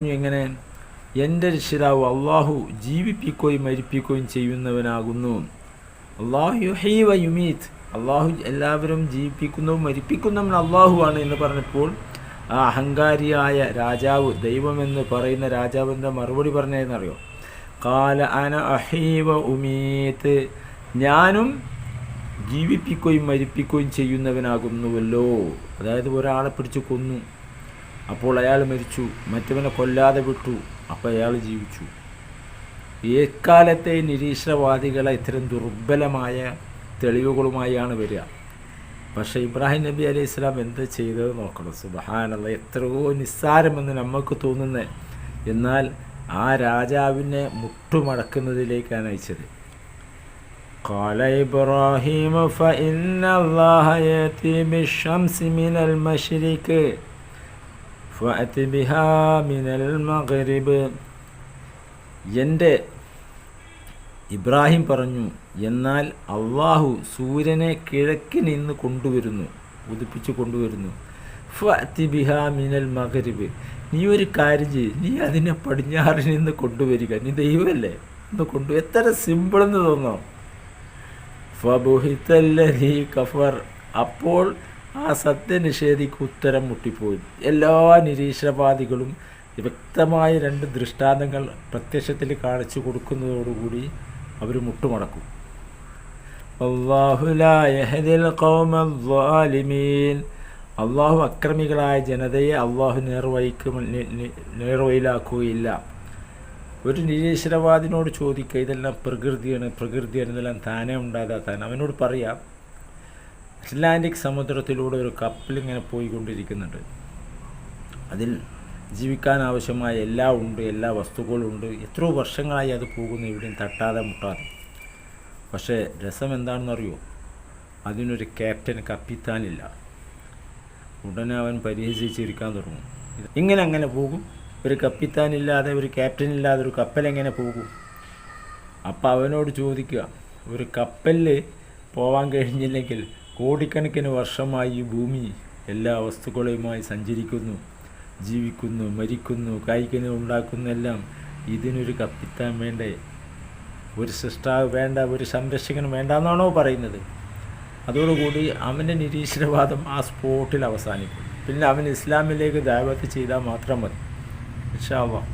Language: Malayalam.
എങ്ങനെ? എൻ്റെ രക്ഷിതാവ് അള്ളാഹു ജീവിപ്പിക്കുകയും മരിപ്പിക്കുകയും ചെയ്യുന്നവനാകുന്നു. അള്ളാഹു യുഹീ വ യുമീത്ത്, അള്ളാഹു എല്ലാവരും ജീവിപ്പിക്കുന്നതും മരിപ്പിക്കുന്നവൻ അള്ളാഹുവാണ് എന്ന് പറഞ്ഞപ്പോൾ ആ അഹങ്കാരിയായ രാജാവ്, ദൈവമെന്ന് പറയുന്ന രാജാവിൻ്റെ മറുപടി പറഞ്ഞതെന്നറിയോ? ഖാല അന അഹീ വ ഉമീത്ത്, ഞാനും ജീവിപ്പിക്കുകയും മരിപ്പിക്കുകയും ചെയ്യുന്നവനാകുന്നുവല്ലോ. അതായത് ഒരാളെ പിടിച്ച് കൊന്നു, അപ്പോൾ അയാൾ മരിച്ചു, മറ്റവനെ കൊല്ലാതെ വിട്ടു, അപ്പോൾ അയാൾ ജീവിച്ചു. ഏക്കാലത്തെ നിരീശ്വരവാദികളെ ഇത്തരം ദുർബലമായ തെളിവുകളുമായാണ് വരിക. പക്ഷേ ഇബ്രാഹിം നബി അലൈഹി സ്വലാം എന്ത് ചെയ്തത് നോക്കണം. സുബ്ഹാനല്ലാഹ്, എത്രയോ നിസ്സാരമെന്ന് നമുക്ക് തോന്നുന്നത്, എന്നാൽ ആ രാജാവിനെ മുട്ടുമടക്കുന്നതിലേക്കാണ് അയച്ചത്. ഖാല ഇബ്രാഹിം ഫഇന്ന അല്ലാഹ യഅതി ബിശ്ശംസി മിനൽ മശ്രിഖ് ഫഅതി ബിഹാ മിനൽ മഗ്രിബ്. എൻ്റെ ഇബ്രാഹിം പറഞ്ഞു, എന്നാൽ അള്ളാഹു സൂര്യനെ കിഴക്ക് നിന്ന് കൊണ്ടുവരുന്നു, ഉദിപ്പിച്ച് കൊണ്ടുവരുന്നു. ഫഅതി ബിഹാ മിനൽ മഗ്രിബ്, നീ ഒരു കാര്യം ചെയ്യ്, നീ അതിനെ പടിഞ്ഞാറിൽ നിന്ന് കൊണ്ടുവരിക, നീ ദൈവമല്ലേ, ഒന്ന് എത്ര സിമ്പിളെന്ന് തോന്നാം. ഫബുഹിതല്ലദീ കഫർ, അപ്പോൾ ആ സത്യനിഷേധിക്ക് ഉത്തരം മുട്ടിപ്പോയി. എല്ലാ നിരീശ്വരവാദികളും വ്യക്തമായ രണ്ട് ദൃഷ്ടാന്തങ്ങൾ പ്രത്യക്ഷത്തിൽ കാണിച്ചു കൊടുക്കുന്നതോടുകൂടി അവർ മുട്ടുമടക്കും. അല്ലാഹു ലാ യഹ്ദിൽ ഖൗമൽ ളാലിമീൻ, അള്ളാഹു അക്രമികളായ ജനതയെ അള്ളാഹു നേർവഴിയിലാക്കുകയില്ല. ഒരു നിരീശ്വരവാദിനോട് ചോദിക്കുക, ഇതെല്ലാം പ്രകൃതിയാണ്, ഇതെല്ലാം താനേ ഉണ്ടാകാത്തതാണ്. അവനോട് പറയാം, അറ്റ്ലാന്റിക് സമുദ്രത്തിലൂടെ ഒരു കപ്പലിങ്ങനെ പോയിക്കൊണ്ടിരിക്കുന്നുണ്ട്, അതിൽ ജീവിക്കാൻ ആവശ്യമായ എല്ലാം ഉണ്ട്, എല്ലാ വസ്തുക്കളും ഉണ്ട്, എത്രയോ വർഷങ്ങളായി അത് പോകുന്നു, എവിടെയും തട്ടാതെ മുട്ടാതെ. പക്ഷേ രസം എന്താണെന്നറിയോ? അതിനൊരു ക്യാപ്റ്റൻ, കപ്പിത്താനില്ല. ഉടനെ അവൻ പരിഹസിച്ചിരിക്കാൻ തുടങ്ങും. അങ്ങനെ പോകും, ഒരു കപ്പിത്താനില്ലാതെ, ഒരു ക്യാപ്റ്റനില്ലാതെ ഒരു കപ്പലെങ്ങനെ പോകും? അപ്പം അവനോട് ചോദിക്കുക, ഒരു കപ്പലിൽ പോവാൻ കഴിഞ്ഞില്ലെങ്കിൽ കോടിക്കണക്കിന് വർഷമായി ഈ ഭൂമി എല്ലാ വസ്തുക്കളുമായി സഞ്ചരിക്കുന്നു, ജീവിക്കുന്നു, മരിക്കുന്നു, കായ്ക്കുന്നു, ഉണ്ടാക്കുന്നു, എല്ലാം. ഇതിനൊരു കപ്പിത്താൻ വേണ്ടേ? ഒരു സൃഷ്ടാവ് വേണ്ട, ഒരു സംരക്ഷകൻ വേണ്ട എന്നാണോ പറയുന്നത്? അതോടുകൂടി അവൻ്റെ നിരീശ്വരവാദം ആ സ്പോട്ടിൽ അവസാനിക്കും. പിന്നെ അവൻ ഇസ്ലാമിലേക്ക് ദഅവത്ത് ചെയ്താൽ മാത്രം മതി. ഇൻഷാ അല്ലാഹ്.